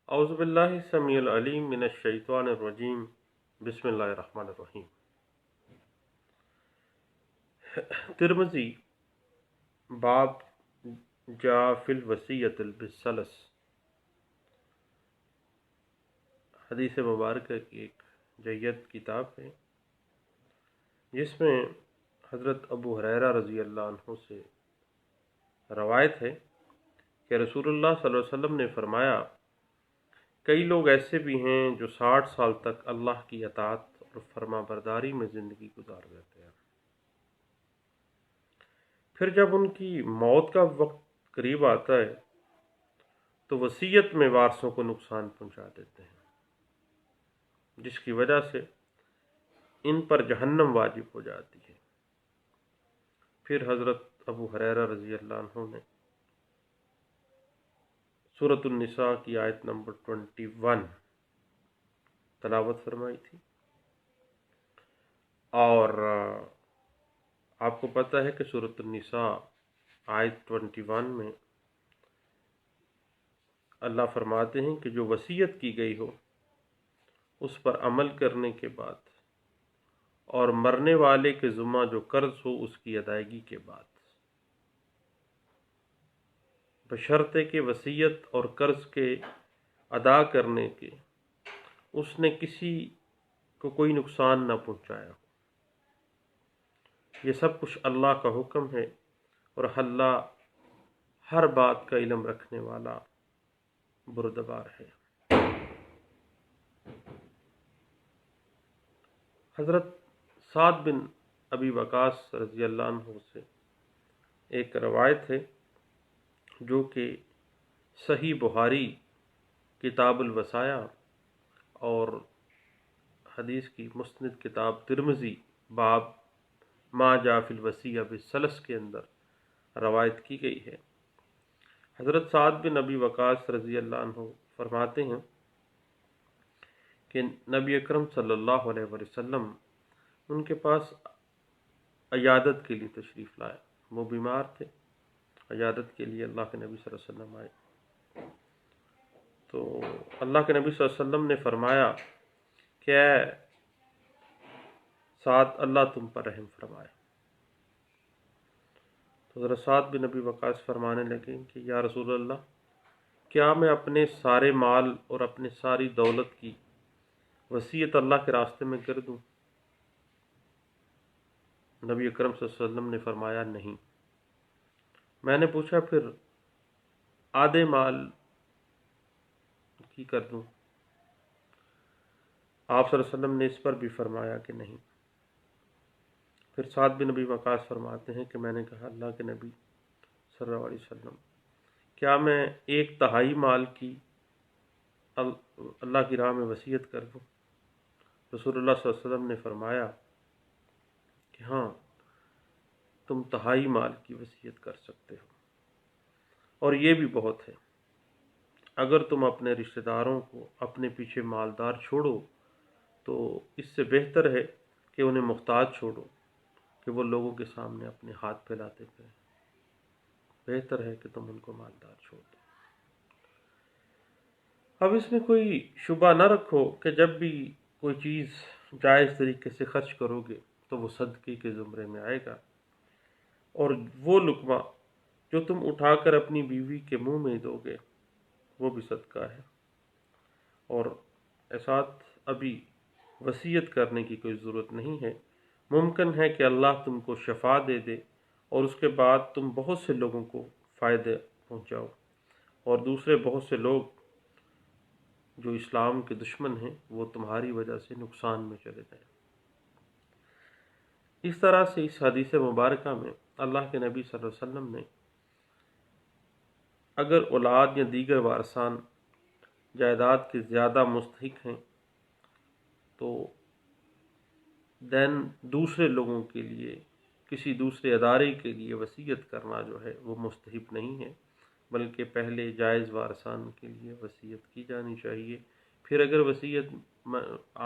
اعوذ باللہ السمیع العلیم من الشیطان الرجیم بسم اللہ الرحمن الرحیم۔ ترمذی باب جا فی الوصیۃ بالثلث، حدیث مبارکہ کی ایک جید کتاب ہے جس میں حضرت ابو ہریرہ رضی اللہ عنہ سے روایت ہے کہ رسول اللہ صلی اللہ علیہ وسلم نے فرمایا، کئی لوگ ایسے بھی ہیں جو 60 سال تک اللہ کی اطاعت اور فرما برداری میں زندگی گزار دیتے ہیں، پھر جب ان کی موت کا وقت قریب آتا ہے تو وصیت میں وارثوں کو نقصان پہنچا دیتے ہیں، جس کی وجہ سے ان پر جہنم واجب ہو جاتی ہے۔ پھر حضرت ابو ہریرہ رضی اللہ عنہ نے سورۃ النساء کی آیت نمبر 21 تلاوت فرمائی تھی، اور آپ کو پتہ ہے کہ سورۃ النساء آیت 21 میں اللہ فرماتے ہیں کہ جو وصیت کی گئی ہو اس پر عمل کرنے کے بعد اور مرنے والے کے ذمہ جو قرض ہو اس کی ادائیگی کے بعد، بشرطے کہ وصیت اور قرض کے ادا کرنے کے اس نے کسی کو کوئی نقصان نہ پہنچایا ہو۔ یہ سب کچھ اللہ کا حکم ہے اور اللہ ہر بات کا علم رکھنے والا بردبار ہے۔ حضرت سعد بن ابی وقاص رضی اللہ عنہ سے ایک روایت ہے جو کہ صحیح بخاری کتاب الوصایا اور حدیث کی مستند کتاب ترمذی باب ما جاء فی الوصیہ بالثلث کے اندر روایت کی گئی ہے۔ حضرت سعد بن ابی وقاص رضی اللہ عنہ فرماتے ہیں کہ نبی اکرم صلی اللہ علیہ وسلم ان کے پاس عیادت کے لیے تشریف لائے، وہ بیمار تھے، عیادت کے لیے اللہ کے نبی صلی اللہ علیہ وسلم آئے تو اللہ کے نبی صلی اللہ علیہ وسلم نے فرمایا کہ اے سعد، اللہ تم پر رحم فرمائے۔ تو حضرت سعد بن ابی وقاص فرمانے لگے کہ یا رسول اللہ، کیا میں اپنے سارے مال اور اپنے ساری دولت کی وصیت اللہ کے راستے میں کر دوں؟ نبی اکرم صلی اللہ علیہ وسلم نے فرمایا نہیں۔ میں نے پوچھا پھر آدھے مال کی کر دوں؟ آپ صلی اللہ علیہ وسلم نے اس پر بھی فرمایا کہ نہیں۔ پھر سعد بن نبی وقاص فرماتے ہیں کہ میں نے کہا اللہ کے نبی صلی اللہ علیہ وسلم، کیا میں 1/3 مال کی اللہ کی راہ میں وصیت کر دوں؟ رسول اللہ صلی اللہ علیہ وسلم نے فرمایا کہ ہاں، تم 1/3 مال کی وصیت کر سکتے ہو، اور یہ بھی بہت ہے۔ اگر تم اپنے رشتہ داروں کو اپنے پیچھے مالدار چھوڑو تو اس سے بہتر ہے کہ انہیں محتاج چھوڑو کہ وہ لوگوں کے سامنے اپنے ہاتھ پھیلاتے پھریں۔ بہتر ہے کہ تم ان کو مالدار چھوڑ دو۔ اب اس میں کوئی شبہ نہ رکھو کہ جب بھی کوئی چیز جائز طریقے سے خرچ کرو گے تو وہ صدقے کے زمرے میں آئے گا، اور وہ لقمہ جو تم اٹھا کر اپنی بیوی کے منہ میں دو گے وہ بھی صدقہ ہے۔ اور ساتھ ابھی وصیت کرنے کی کوئی ضرورت نہیں ہے، ممکن ہے کہ اللہ تم کو شفا دے دے اور اس کے بعد تم بہت سے لوگوں کو فائدے پہنچاؤ، اور دوسرے بہت سے لوگ جو اسلام کے دشمن ہیں وہ تمہاری وجہ سے نقصان میں چلے جائیں۔ اس طرح سے اس حدیث مبارکہ میں اللہ کے نبی صلی اللہ علیہ وسلم نے اگر اولاد یا دیگر وارثان جائیداد کے زیادہ مستحق ہیں تو دین دوسرے لوگوں کے لیے، کسی دوسرے ادارے کے لیے وصیت کرنا جو ہے وہ مستحب نہیں ہے، بلکہ پہلے جائز وارثان کے لیے وصیت کی جانی چاہیے۔ پھر اگر وصیت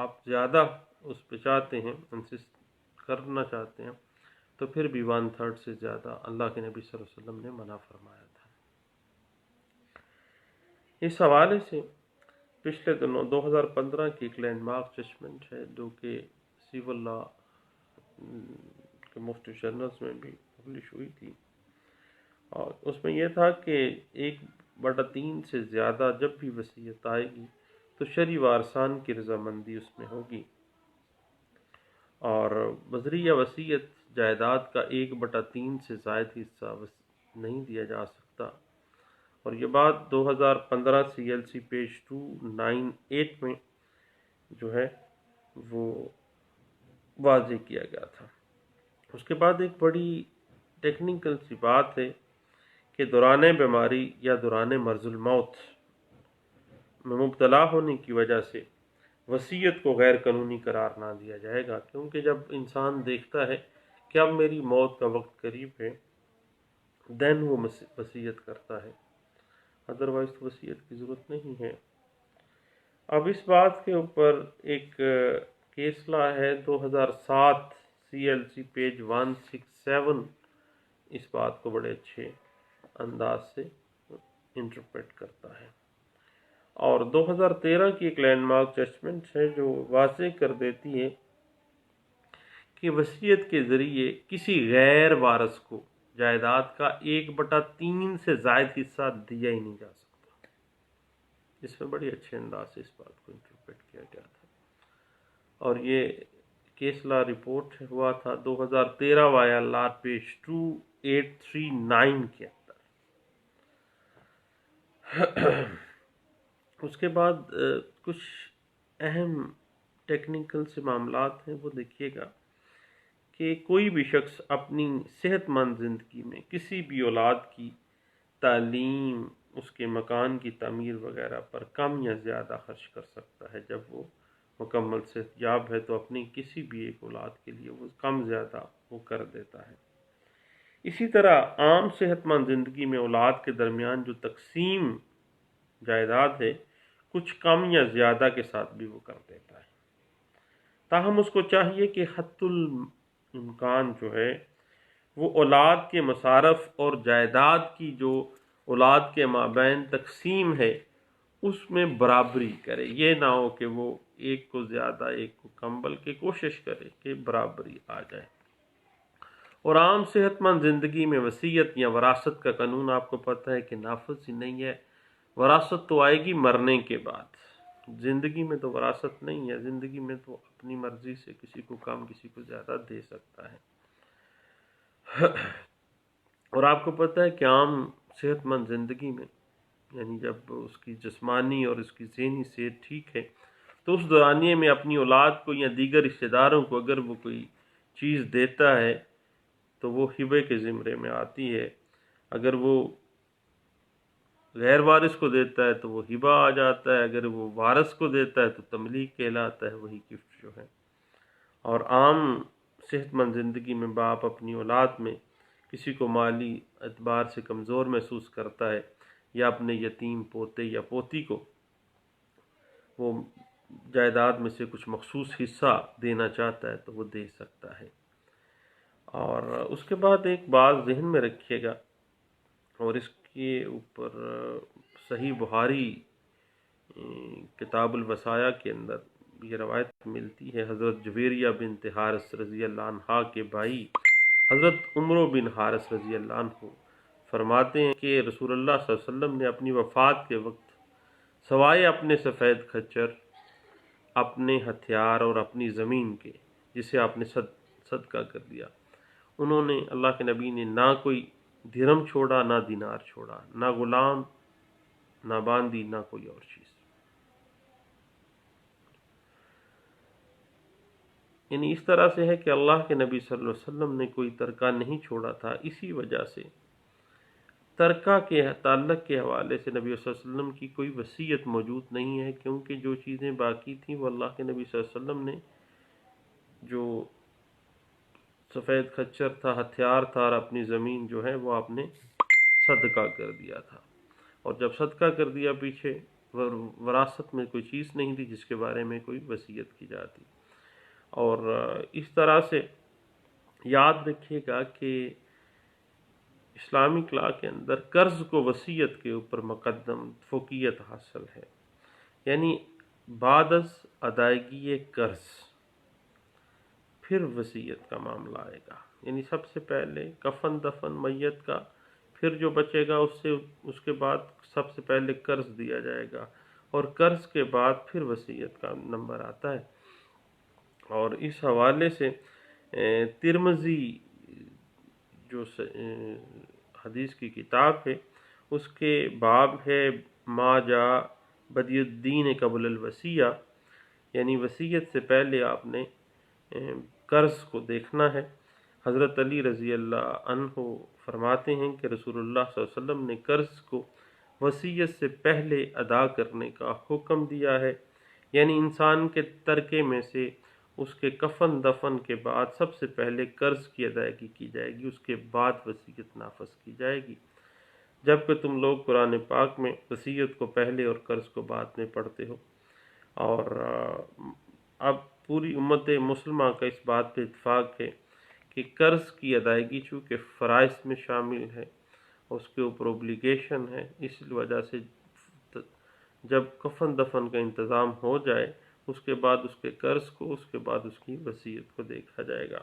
آپ زیادہ اس پہ چاہتے ہیں، انسسٹ کرنا چاہتے ہیں، تو پھر بھی 1/3 سے زیادہ اللہ کے نبی صلی اللہ علیہ وسلم نے منع فرمایا تھا۔ اس حوالے سے پچھلے دنوں 2015 کی ایک لینڈ مارک ججمنٹ ہے جو کہ سول لا کے مختلف جرنلز میں بھی پبلش ہوئی تھی، اور اس میں یہ تھا کہ 1/3 سے زیادہ جب بھی وصیت آئے گی تو شرعی وارثان کی رضامندی اس میں ہوگی، اور بذریعہ وصیت جائیداد کا 1/3 سے زائد حصہ نہیں دیا جا سکتا، اور یہ بات 2015 CLC پیج 298 میں جو ہے وہ واضح کیا گیا تھا۔ اس کے بعد ایک بڑی ٹیکنیکل سی بات ہے کہ دوران بیماری یا دوران مرض الموت میں مبتلا ہونے کی وجہ سے وصیت کو غیر قانونی قرار نہ دیا جائے گا، کیونکہ جب انسان دیکھتا ہے کہ اب میری موت کا وقت قریب ہے دین وہ وصیت کرتا ہے، ادروائز تو وصیت کی ضرورت نہیں ہے۔ اب اس بات کے اوپر ایک کیس لا ہے 2007 CLC پیج 167 اس بات کو بڑے اچھے انداز سے انٹرپریٹ کرتا ہے، اور 2013 کی ایک لینڈ مارک ججمنٹ ہے جو واضح کر دیتی ہے کہ وصیت کے ذریعے کسی غیر وارث کو جائیداد کا 1/3 سے زائد حصہ دیا ہی نہیں جا سکتا۔ اس میں بڑی اچھے انداز سے اس بات کو انٹرپریٹ کیا گیا تھا، اور یہ کیس لا رپورٹ ہوا تھا 2013 وایا لا پیج 2839 کے اندر۔ اس کے بعد کچھ اہم ٹیکنیکل سے معاملات ہیں، وہ دیکھیے گا کہ کوئی بھی شخص اپنی صحت مند زندگی میں کسی بھی اولاد کی تعلیم، اس کے مکان کی تعمیر وغیرہ پر کم یا زیادہ خرچ کر سکتا ہے۔ جب وہ مکمل صحت یاب ہے تو اپنی کسی بھی ایک اولاد کے لیے وہ کم زیادہ وہ کر دیتا ہے۔ اسی طرح عام صحت مند زندگی میں اولاد کے درمیان جو تقسیم جائیداد ہے کچھ کم یا زیادہ کے ساتھ بھی وہ کر دیتا ہے، تاہم اس کو چاہیے کہ حتی الامکان جو ہے وہ اولاد کے مصارف اور جائیداد کی جو اولاد کے مابین تقسیم ہے اس میں برابری کرے، یہ نہ ہو کہ وہ ایک کو زیادہ ایک کو کم، بلکہ کوشش کرے کہ برابری آ جائے۔ اور عام صحت مند زندگی میں وصیت یا وراثت کا قانون آپ کو پتہ ہے کہ نافذ ہی نہیں ہے، وراثت تو آئے گی مرنے کے بعد، زندگی میں تو وراثت نہیں ہے، زندگی میں تو اپنی مرضی سے کسی کو کم کسی کو زیادہ دے سکتا ہے۔ اور آپ کو پتہ ہے کہ عام صحت مند زندگی میں یعنی جب اس کی جسمانی اور اس کی ذہنی صحت ٹھیک ہے تو اس دورانیے میں اپنی اولاد کو یا دیگر رشتہ داروں کو اگر وہ کوئی چیز دیتا ہے تو وہ ہبے کے زمرے میں آتی ہے، اگر وہ غیر وارث کو دیتا ہے تو وہ ہبہ آ جاتا ہے، اگر وہ وارث کو دیتا ہے تو تملیک کہلاتا ہے، وہی گفٹ جو ہے۔ اور عام صحت مند زندگی میں باپ اپنی اولاد میں کسی کو مالی اعتبار سے کمزور محسوس کرتا ہے یا اپنے یتیم پوتے یا پوتی کو وہ جائیداد میں سے کچھ مخصوص حصہ دینا چاہتا ہے تو وہ دے سکتا ہے۔ اور اس کے بعد ایک بات ذہن میں رکھیے گا، اور اس کے اوپر صحیح بخاری کتاب الوصایا کے اندر یہ روایت ملتی ہے، حضرت جویریہ بنت حارث رضی اللہ عنہا کے بھائی حضرت عمرو بن حارث رضی اللہ عنہ فرماتے ہیں کہ رسول اللہ صلی اللہ علیہ وسلم نے اپنی وفات کے وقت سوائے اپنے سفید کھچر، اپنے ہتھیار اور اپنی زمین کے جسے آپ نے صدقہ کر دیا، انہوں نے اللہ کے نبی نے نہ کوئی درہم چھوڑا، نہ دینار چھوڑا، نہ غلام، نہ باندی، نہ کوئی اور چیز۔ یعنی اس طرح سے ہے کہ اللہ کے نبی صلی اللہ علیہ وسلم نے کوئی ترکہ نہیں چھوڑا تھا، اسی وجہ سے ترکہ کے تعلق کے حوالے سے نبی صلی اللہ علیہ وسلم کی کوئی وصیت موجود نہیں ہے، کیونکہ جو چیزیں باقی تھیں وہ اللہ کے نبی صلی اللہ علیہ وسلم نے جو سفید کھچر تھا، ہتھیار تھا اور اپنی زمین جو ہے وہ آپ نے صدقہ کر دیا تھا، اور جب صدقہ کر دیا پیچھے وراثت میں کوئی چیز نہیں تھی جس کے بارے میں کوئی وصیت کی جاتی۔ اور اس طرح سے یاد رکھیے گا کہ اسلامک لا کے اندر قرض کو وصیت کے اوپر مقدم فوقیت حاصل ہے، یعنی بعد از ادائیگی قرض پھر وصیت کا معاملہ آئے گا، یعنی سب سے پہلے کفن دفن میت کا، پھر جو بچے گا اس کے بعد سب سے پہلے قرض دیا جائے گا، اور قرض کے بعد پھر وصیت کا نمبر آتا ہے۔ اور اس حوالے سے ترمذی جو حدیث کی کتاب ہے اس کے باب ہے ما جاء بدی الدین قبل الوصیہ، یعنی وصیت سے پہلے آپ نے قرض کو دیکھنا ہے۔ حضرت علی رضی اللہ عنہ فرماتے ہیں کہ رسول اللہ صلی اللہ علیہ وسلم نے قرض کو وصیت سے پہلے ادا کرنے کا حکم دیا ہے، یعنی انسان کے ترکے میں سے اس کے کفن دفن کے بعد سب سے پہلے قرض کی ادائیگی کی جائے گی، اس کے بعد وصیت نافذ کی جائے گی، جبکہ تم لوگ قرآن پاک میں وصیت کو پہلے اور قرض کو بعد میں پڑھتے ہو۔ اور اب پوری امت مسلمہ کا اس بات پہ اتفاق ہے کہ قرض کی ادائیگی چونکہ فرائض میں شامل ہے، اس کے اوپر اوبلیگیشن ہے، اس وجہ سے جب کفن دفن کا انتظام ہو جائے اس کے بعد اس کے قرض کو، اس کے بعد اس کی وصیت کو دیکھا جائے گا۔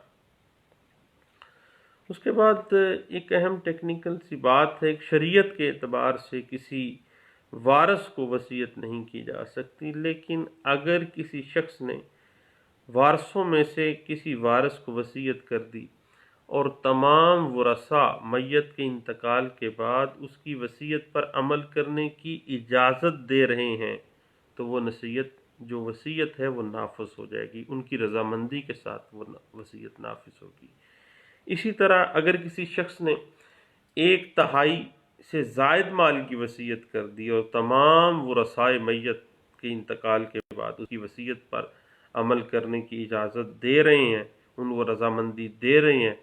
اس کے بعد ایک اہم ٹیکنیکل سی بات ہے، شریعت کے اعتبار سے کسی وارث کو وصیت نہیں کی جا سکتی، لیکن اگر کسی شخص نے وارثوں میں سے کسی وارث کو وصیت کر دی اور تمام ورثاء میت کے انتقال کے بعد اس کی وصیت پر عمل کرنے کی اجازت دے رہے ہیں تو وہ جو وصیت ہے وہ نافذ ہو جائے گی، ان کی رضامندی کے ساتھ وہ وصیت نافذ ہوگی۔ اسی طرح اگر کسی شخص نے 1/3 سے زائد مال کی وصیت کر دی اور تمام ورثاء میت کے انتقال کے بعد اس کی وصیت پر عمل کرنے کی اجازت دے رہے ہیں، ان وہ رضامندی دے رہے ہیں،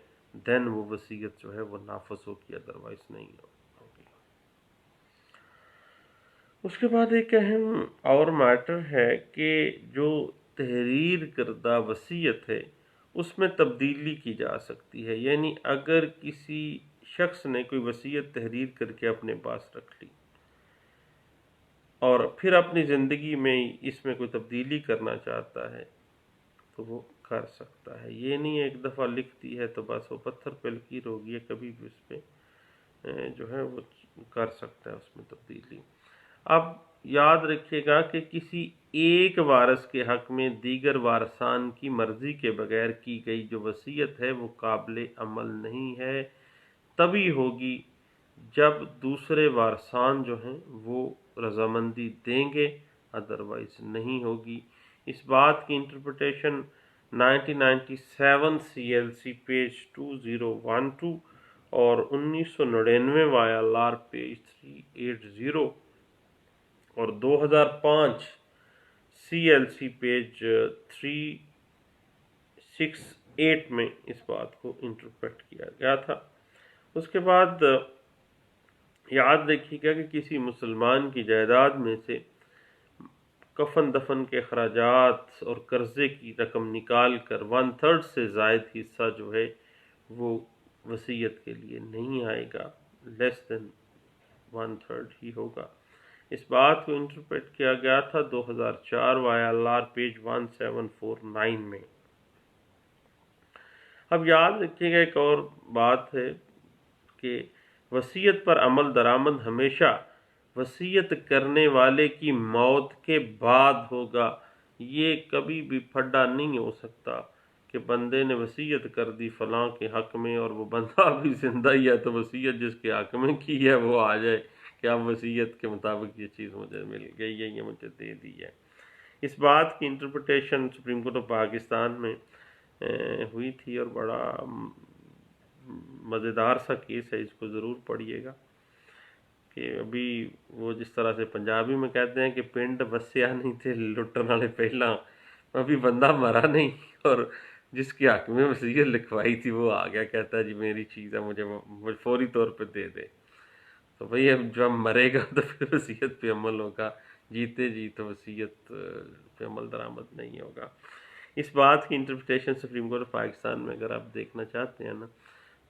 دین وہ وصیت جو ہے وہ نافذ ہوگی، ادروائز نہیں ہوگی۔ اس کے بعد ایک اہم اور میٹر ہے کہ جو تحریر کردہ وصیت ہے اس میں تبدیلی کی جا سکتی ہے، یعنی اگر کسی شخص نے کوئی وصیت تحریر کر کے اپنے پاس رکھ لی اور پھر اپنی زندگی میں اس میں کوئی تبدیلی کرنا چاہتا ہے تو وہ کر سکتا ہے، یہ نہیں ایک دفعہ لکھ دی ہے تو بس وہ پتھر پہ لکیر ہوگی، کبھی بھی اس پہ جو ہے وہ کر سکتا ہے اس میں تبدیلی۔ اب یاد رکھیے گا کہ کسی ایک وارث کے حق میں دیگر وارثان کی مرضی کے بغیر کی گئی جو وصیت ہے وہ قابل عمل نہیں ہے، تبھی ہوگی جب دوسرے وارثان جو ہیں وہ رضامندی دیں گے، ادروائز نہیں ہوگی۔ اس بات کی انٹرپریٹیشن 1997 CLC پیج 2012 اور 1999 YLR پیج 380 اور 2005 CLC پیج 368 میں اس بات کو انٹرپریٹ کیا گیا تھا۔ اس کے بعد یاد رکھیے گا کہ کسی مسلمان کی جائیداد میں سے کفن دفن کے اخراجات اور قرضے کی رقم نکال کر 1/3 سے زائد حصہ جو ہے وہ وصیت کے لیے نہیں آئے گا، لیس دین 1/3 ہی ہوگا۔ اس بات کو انٹرپریٹ کیا گیا تھا 2004 YLR پیج 1749 میں۔ اب یاد رکھیے گا ایک اور بات ہے کہ وصیت پر عمل درآمد ہمیشہ وصیت کرنے والے کی موت کے بعد ہوگا، یہ کبھی بھی پھڈا نہیں ہو سکتا کہ بندے نے وصیت کر دی فلاں کے حق میں اور وہ بندہ بھی زندہ ہی ہے تو وصیت جس کے حق میں کی ہے وہ آ جائے کہ اب وصیت کے مطابق یہ چیز مجھے مل گئی ہے، یہ مجھے دے دی ہے۔ اس بات کی interpretation supreme court of Pakistan میں ہوئی تھی اور بڑا مزیدار سا کیس ہے، اس کو ضرور پڑھیے گا کہ ابھی وہ جس طرح سے پنجابی میں کہتے ہیں کہ پنڈ وسیا نہیں تھے لٹن والے پہلا، ابھی بندہ مرا نہیں اور جس کے حق میں وصیت لکھوائی تھی وہ آ گیا، کہتا ہے جی میری چیز ہے مجھے فوری طور پہ دے دے۔ تو بھئی اب جب مرے گا تو پھر وصیت پہ عمل ہوگا، جیتے جی تو وصیت پہ عمل درآمد نہیں ہوگا۔ اس بات کی interpretation supreme court of Pakistan میں اگر آپ دیکھنا چاہتے ہیں نا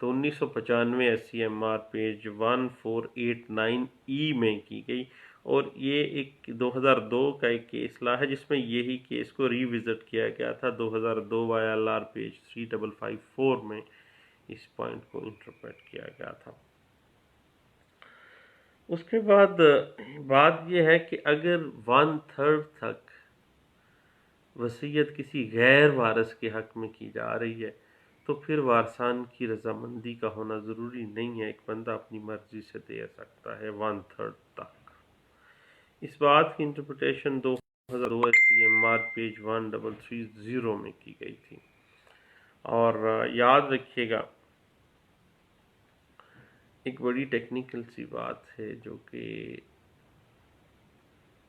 تو 1995 SCMR پیج 1489E میں کی گئی، اور یہ ایک 2002 کا ایک کیس لا ہے جس میں یہی کیس کو ری وزٹ کیا گیا تھا 2002 YLR پیج 3554 میں اس پوائنٹ کو انٹرپریٹ کیا گیا تھا۔ اس کے بعد بات یہ ہے کہ اگر 1/3 تک وصیت کسی غیر وارث کے حق میں کی جا رہی ہے تو پھر وارثان کی رضامندی کا ہونا ضروری نہیں ہے، ایک بندہ اپنی مرضی سے دے سکتا ہے 1/3 تک۔ اس بات کی انٹرپریٹیشن 2002 SCMR پیج 1330 میں کی گئی تھی۔ اور یاد رکھیے گا ایک بڑی ٹیکنیکل سی بات ہے جو کہ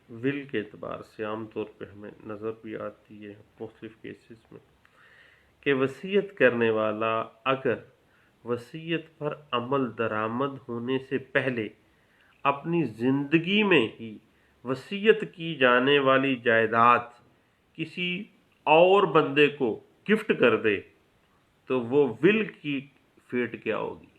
ول کے اعتبار سے عام طور پہ ہمیں نظر بھی آتی ہے مختلف کیسز میں، کہ وصیت کرنے والا اگر وصیت پر عمل درآمد ہونے سے پہلے اپنی زندگی میں ہی وصیت کی جانے والی جائیداد کسی اور بندے کو گفٹ کر دے تو وہ ول کی فیٹ کیا ہوگی؟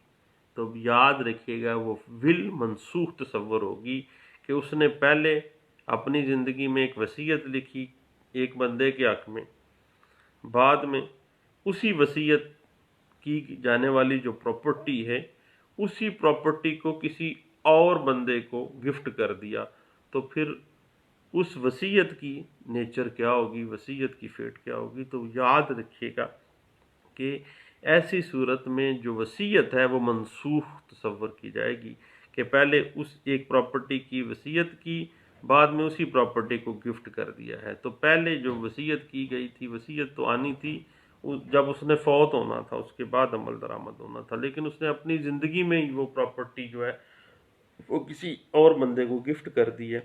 تو یاد رکھیے گا وہ ول منسوخ تصور ہوگی کہ اس نے پہلے اپنی زندگی میں ایک وصیت لکھی ایک بندے کے حق میں، بعد میں اسی وصیت کی جانے والی جو پراپرٹی ہے اسی پراپرٹی کو کسی اور بندے کو گفٹ کر دیا، تو پھر اس وصیت کی نیچر کیا ہوگی، وصیت کی فیٹ کیا ہوگی؟ تو یاد رکھیے گا کہ ایسی صورت میں جو وصیت ہے وہ منسوخ تصور کی جائے گی کہ پہلے اس ایک پراپرٹی کی وصیت کی، بعد میں اسی پراپرٹی کو گفٹ کر دیا ہے۔ تو پہلے جو وصیت کی گئی تھی، وصیت تو آنی تھی جب اس نے فوت ہونا تھا، اس کے بعد عمل درآمد ہونا تھا، لیکن اس نے اپنی زندگی میں ہی وہ پراپرٹی جو ہے وہ کسی اور بندے کو گفٹ کر دی ہے،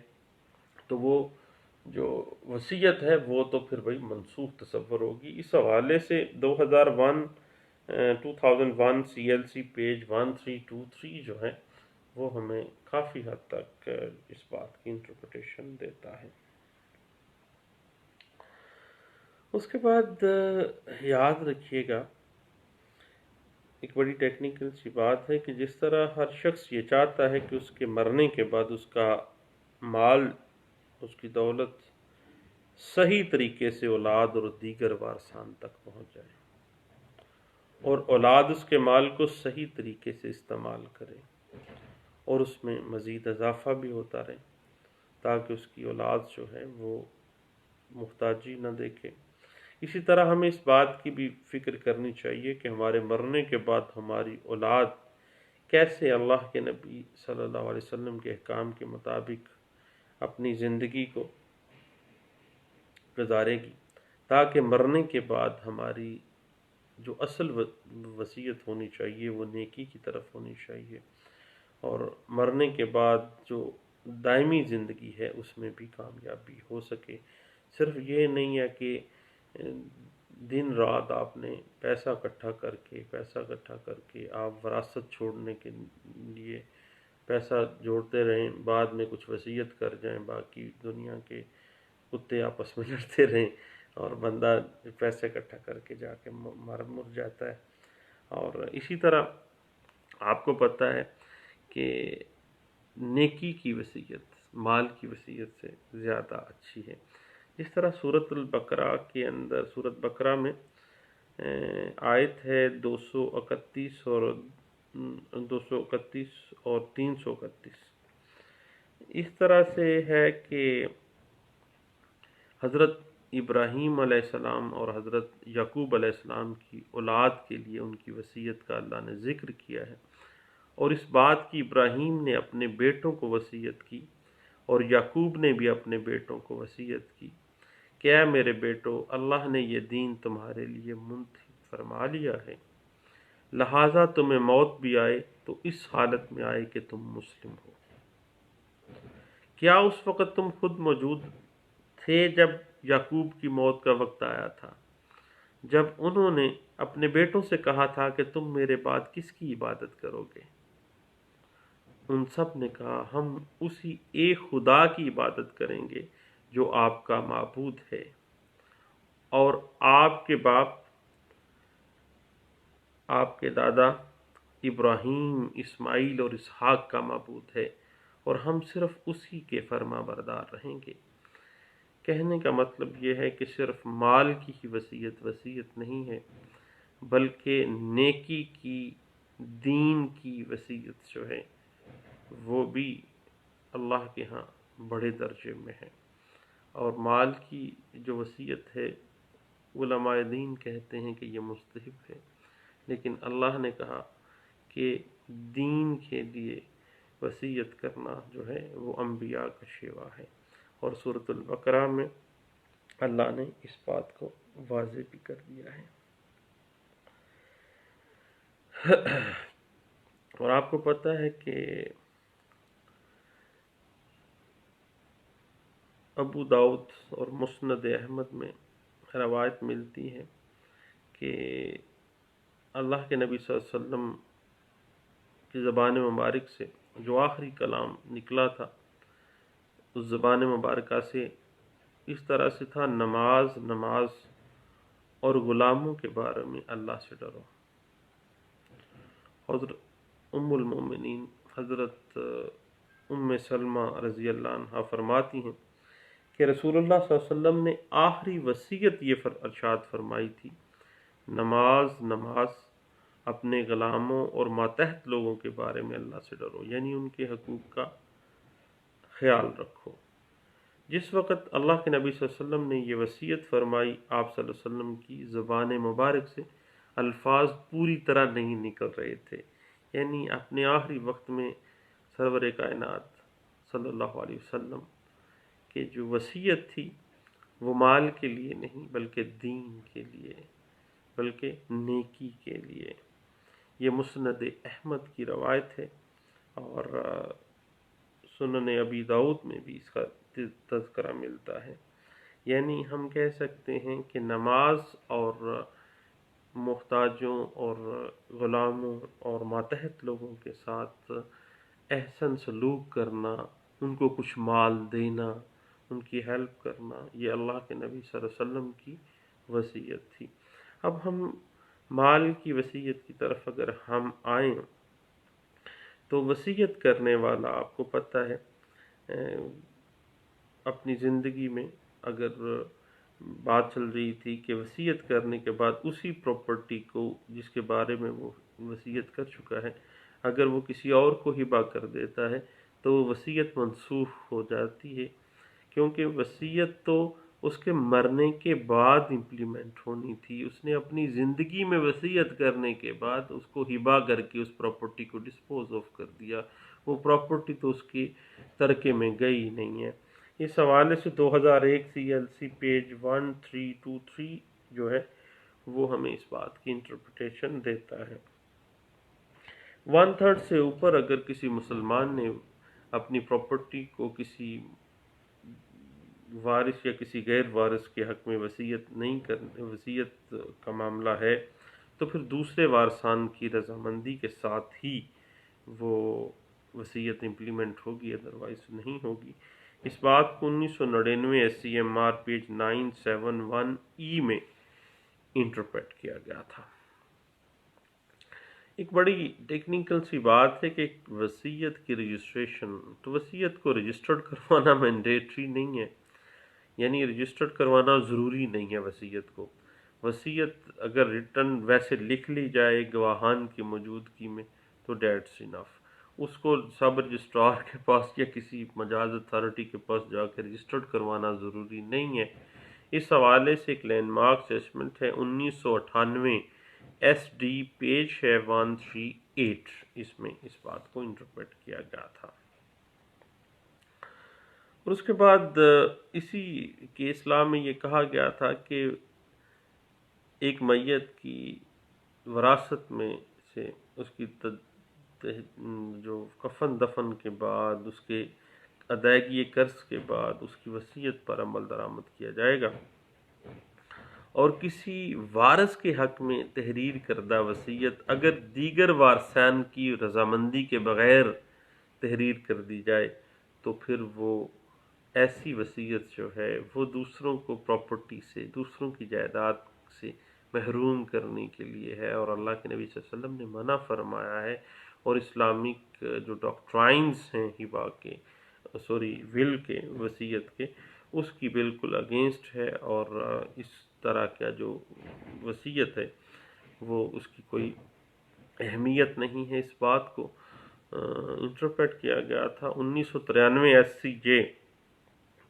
تو وہ جو وصیت ہے وہ تو پھر بھائی منسوخ تصور ہوگی۔ اس حوالے سے 2001 CLC پیج 1323 جو ہے وہ ہمیں کافی حد تک اس بات کی انٹرپریٹیشن دیتا ہے۔ اس کے بعد یاد رکھیے گا ایک بڑی ٹیکنیکل سی بات ہے کہ جس طرح ہر شخص یہ چاہتا ہے کہ اس کے مرنے کے بعد اس کا مال، اس کی دولت صحیح طریقے سے اولاد اور دیگر وارثان تک پہنچ جائے اور اولاد اس کے مال کو صحیح طریقے سے استعمال کرے اور اس میں مزید اضافہ بھی ہوتا رہے تاکہ اس کی اولاد جو ہے وہ محتاجی نہ دیکھے۔ اسی طرح ہمیں اس بات کی بھی فکر کرنی چاہیے کہ ہمارے مرنے کے بعد ہماری اولاد کیسے اللہ کے نبی صلی اللہ علیہ وسلم کے احکام کے مطابق اپنی زندگی کو گزارے گی تاکہ مرنے کے بعد ہماری جو اصل وصیت ہونی چاہیے وہ نیکی کی طرف ہونی چاہیے، اور مرنے کے بعد جو دائمی زندگی ہے اس میں بھی کامیابی ہو سکے۔ صرف یہ نہیں ہے کہ دن رات آپ نے پیسہ اکٹھا کر کے آپ وراثت چھوڑنے کے لیے پیسہ جوڑتے رہیں، بعد میں کچھ وصیت کر جائیں، باقی دنیا کے کتے آپس میں لڑتے رہیں اور بندہ پیسے اکٹھا کر کے جا کے مر جاتا ہے۔ اور اسی طرح آپ کو پتہ ہے کہ نیکی کی وصیت مال کی وصیت سے زیادہ اچھی ہے۔ جس طرح سورۃ البقرہ کے اندر، سورۃ بقرہ میں آیت ہے 231 اور 331، اس طرح سے ہے کہ حضرت ابراہیم علیہ السلام اور حضرت یعقوب علیہ السلام کی اولاد کے لیے ان کی وصیت کا اللہ نے ذکر کیا ہے، اور اس بات کی ابراہیم نے اپنے بیٹوں کو وصیت کی اور یعقوب نے بھی اپنے بیٹوں کو وصیت کی کہ اے میرے بیٹو، اللہ نے یہ دین تمہارے لیے منتخب فرما لیا ہے، لہٰذا تمہیں موت بھی آئے تو اس حالت میں آئے کہ تم مسلم ہو۔ کیا اس وقت تم خود موجود تھے جب یعقوب کی موت کا وقت آیا تھا، جب انہوں نے اپنے بیٹوں سے کہا تھا کہ تم میرے بعد کس کی عبادت کرو گے؟ ان سب نے کہا ہم اسی ایک خدا کی عبادت کریں گے جو آپ کا معبود ہے اور آپ کے باپ، آپ کے دادا ابراہیم، اسماعیل اور اسحاق کا معبود ہے، اور ہم صرف اسی کے فرما بردار رہیں گے۔ کہنے کا مطلب یہ ہے کہ صرف مال کی ہی وصیت نہیں ہے، بلکہ نیکی کی، دین کی وصیت جو ہے وہ بھی اللہ کے ہاں بڑے درجے میں ہے۔ اور مال کی جو وصیت ہے، علماء دین کہتے ہیں کہ یہ مستحب ہے، لیکن اللہ نے کہا کہ دین کے لیے وصیت کرنا جو ہے وہ انبیاء کا شیوا ہے، اور سورۃ البقرہ میں اللہ نے اس بات کو واضح بھی کر دیا ہے۔ اور آپ کو پتہ ہے کہ ابو داؤد اور مسند احمد میں روایت ملتی ہے کہ اللہ کے نبی صلی اللہ علیہ وسلم کی زبان مبارک سے جو آخری کلام نکلا تھا، اس زبان مبارکہ سے اس طرح سے تھا: نماز نماز اور غلاموں کے بارے میں اللہ سے ڈرو۔ حضرت ام المومنین حضرت ام سلمہ رضی اللہ عنہ فرماتی ہیں کہ رسول اللہ صلی اللہ علیہ وسلم نے آخری وصیت یہ ارشاد فرمائی تھی: نماز نماز، اپنے غلاموں اور ماتحت لوگوں کے بارے میں اللہ سے ڈرو، یعنی ان کے حقوق کا خیال رکھو۔ جس وقت اللہ کے نبی صلی اللہ علیہ وسلم نے یہ وصیت فرمائی، آپ صلی اللہ علیہ وسلم کی زبان مبارک سے الفاظ پوری طرح نہیں نکل رہے تھے، یعنی اپنے آخری وقت میں سرور کائنات صلی اللہ علیہ وسلم کہ جو وصیت تھی وہ مال کے لیے نہیں بلکہ دین کے لیے، بلکہ نیکی کے لیے۔ یہ مسند احمد کی روایت ہے، اور سنن ابی داؤد میں بھی اس کا تذکرہ ملتا ہے۔ یعنی ہم کہہ سکتے ہیں کہ نماز اور محتاجوں اور غلاموں اور ماتحت لوگوں کے ساتھ احسن سلوک کرنا، ان کو کچھ مال دینا، ان کی ہیلپ کرنا، یہ اللہ کے نبی صلی اللہ علیہ وسلم کی وصیت تھی۔ اب ہم مال کی وصیت کی طرف اگر ہم آئیں تو وصیت کرنے والا، آپ کو پتہ ہے، اپنی زندگی میں اگر بات چل رہی تھی کہ وصیت کرنے کے بعد اسی پراپرٹی کو جس کے بارے میں وہ وصیت کر چکا ہے، اگر وہ کسی اور کو ہبہ کر دیتا ہے تو وہ وصیت منسوخ ہو جاتی ہے، کیونکہ وصیت تو اس کے مرنے کے بعد امپلیمنٹ ہونی تھی۔ اس نے اپنی زندگی میں وصیت کرنے کے بعد اس کو ہبہ کر کے اس پراپرٹی کو ڈسپوز آف کر دیا، وہ پراپرٹی تو اس کی ترکے میں گئی نہیں ہے۔ اس حوالے سے 2001 CLC پیج 1323 جو ہے وہ ہمیں اس بات کی انٹرپریٹیشن دیتا ہے۔ 1/3 سے اوپر اگر کسی مسلمان نے اپنی پراپرٹی کو کسی وارث یا کسی غیر وارث کے حق میں وصیت نہیں کرنے، وصیت کا معاملہ ہے، تو پھر دوسرے وارثان کی رضامندی کے ساتھ ہی وہ وصیت امپلیمنٹ ہوگی، ادروائز نہیں ہوگی۔ اس بات کو 1999 SCMR پیج 971E میں انٹرپریٹ کیا گیا تھا۔ ایک بڑی ٹیکنیکل سی بات ہے کہ ایک وصیت کی رجسٹریشن، تو وصیت کو رجسٹرڈ کروانا مینڈیٹری نہیں ہے، یعنی رجسٹرڈ کروانا ضروری نہیں ہے وصیت کو۔ وصیت اگر ریٹن ویسے لکھ لی جائے گواہان کی موجودگی میں تو دیٹس انف، اس کو سب رجسٹرار کے پاس یا کسی مجاز اتھارٹی کے پاس جا کے رجسٹرڈ کروانا ضروری نہیں ہے۔ اس حوالے سے ایک لینڈ مارک ججمنٹ ہے 1998 SD پیج ہے 138، اس میں اس بات کو انٹرپریٹ کیا گیا تھا۔ اور اس کے بعد اسی کیس لا میں یہ کہا گیا تھا کہ ایک میت کی وراثت میں سے اس کی جو کفن دفن کے بعد، اس کے ادائیگی قرض کے بعد اس کی وصیت پر عمل درآمد کیا جائے گا، اور کسی وارث کے حق میں تحریر کردہ وصیت اگر دیگر وارثان کی رضامندی کے بغیر تحریر کر دی جائے تو پھر وہ ایسی وصیت جو ہے وہ دوسروں کو پراپرٹی سے، دوسروں کی جائیداد سے محروم کرنے کے لیے ہے، اور اللہ کے نبی صلی اللہ علیہ وسلم نے منع فرمایا ہے، اور اسلامک جو ڈاکٹرائنز ہیں ہبا کے ول کے وصیت کے، اس کی بالکل اگینسٹ ہے، اور اس طرح کا جو وصیت ہے وہ اس کی کوئی اہمیت نہیں ہے۔ اس بات کو انٹرپریٹ کیا گیا تھا 1993 SCJ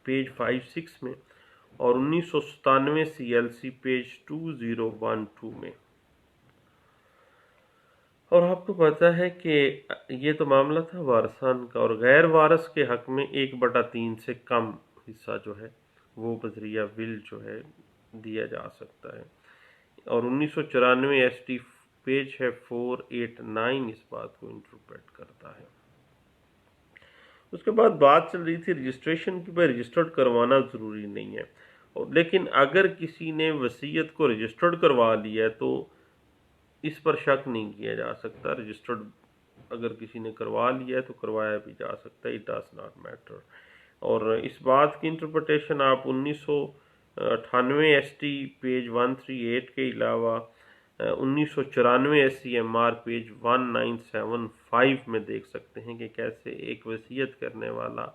پیج 56 میں، اور 1997 CLC پیج 2012 میں۔ اور آپ کو پتہ ہے کہ یہ تو معاملہ تھا وارثان کا، اور غیر وارث کے حق میں 1/3 سے کم حصہ جو ہے وہ بذریعہ ول جو ہے دیا جا سکتا ہے، اور 1994 ST پیج ہے 489 اس بات کو انٹرپریٹ کرتا ہے۔ اس کے بعد بات چل رہی تھی رجسٹریشن کی، بھائی رجسٹرڈ کروانا ضروری نہیں ہے، لیکن اگر کسی نے وصیت کو رجسٹرڈ کروا لیا ہے تو اس پر شک نہیں کیا جا سکتا۔ رجسٹرڈ اگر کسی نے کروا لیا ہے تو کروایا بھی جا سکتا ہے، اٹ ڈز ناٹ میٹر۔ اور اس بات کی انٹرپریٹیشن آپ 1998 ST پیج 138 کے علاوہ 1994 SCMR پیج 1975 میں دیکھ سکتے ہیں کہ کیسے ایک وصیت کرنے والا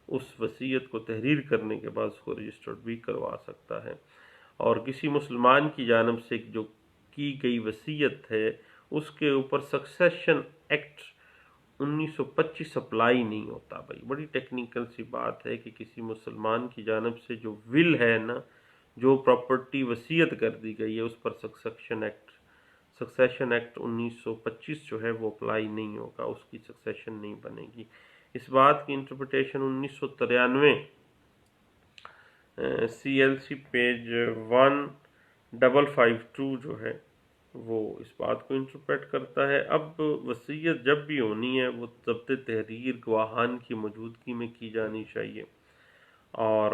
اس وصیت کو تحریر کرنے کے بعد اس کو رجسٹرڈ بھی کروا سکتا ہے، اور کسی مسلمان کی جانب سے جو کی گئی وصیت ہے اس کے اوپر سکسیشن ایکٹ 1925 اپلائی نہیں ہوتا۔ بھائی بڑی ٹیکنیکل سی بات ہے کہ کسی مسلمان کی جانب سے جو ول ہے نا، جو پراپرٹی وصیت کر دی گئی ہے، اس پر سکسیشن ایکٹ 1925 جو ہے وہ اپلائی نہیں ہوگا، اس کی سکسیشن نہیں بنے گی۔ اس بات کی انٹرپریٹیشن 1993 CLC پیج 1552 جو ہے وہ اس بات کو انٹرپریٹ کرتا ہے۔ اب وصیت جب بھی ہونی ہے وہ ضبط تحریر گواہان کی موجودگی میں کی جانی چاہیے، اور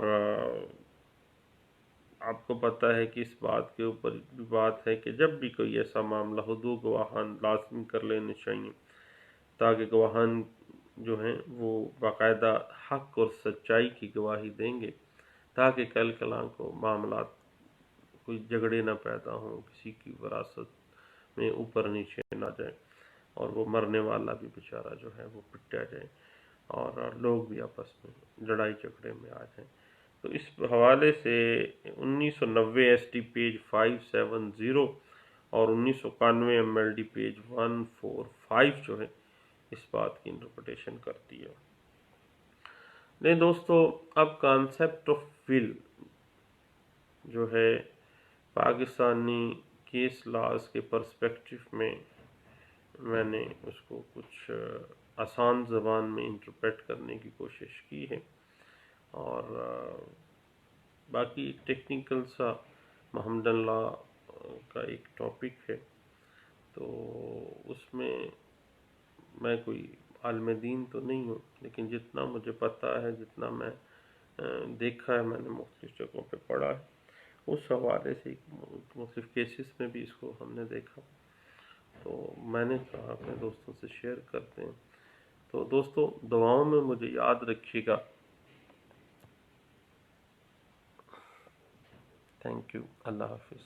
آپ کو پتہ ہے کہ اس بات کے اوپر بھی بات ہے کہ جب بھی کوئی ایسا معاملہ ہو 2 گواہان لازمی کر لینے چاہیے، تاکہ گواہان جو ہیں وہ باقاعدہ حق اور سچائی کی گواہی دیں گے، تاکہ کل کلاں کو معاملات کوئی جھگڑے نہ پیدا ہوں، کسی کی وراثت میں اوپر نیچے نہ جائے، اور وہ مرنے والا بھی بیچارہ جو ہے وہ پٹیا جائے، اور لوگ بھی آپس میں لڑائی جھگڑے میں آ جائیں۔ تو اس حوالے سے 1990 ST پیج 570 اور 1991 MLD پیج 145 جو ہے اس بات کی انٹرپریٹیشن کرتی ہے۔ نہیں دوستو، اب کانسیپٹ آف ول جو ہے پاکستانی کیس لاز کے پرسپیکٹو میں نے اس کو کچھ آسان زبان میں انٹرپریٹ کرنے کی کوشش کی ہے، اور باقی ایک ٹیکنیکل سا محمدن لا کا ایک ٹاپک ہے، تو اس میں کوئی عالم دین تو نہیں ہوں، لیکن جتنا مجھے پتہ ہے، جتنا میں دیکھا ہے، میں نے مختلف جگہوں پہ پڑھا ہے، اس حوالے سے مختلف کیسز میں بھی اس کو ہم نے دیکھا، تو میں نے کہا اپنے دوستوں سے شیئر کرتے ہیں۔ تو دوستو دعاؤں میں مجھے یاد رکھیے گا۔ تھینک یو، اللہ حافظ۔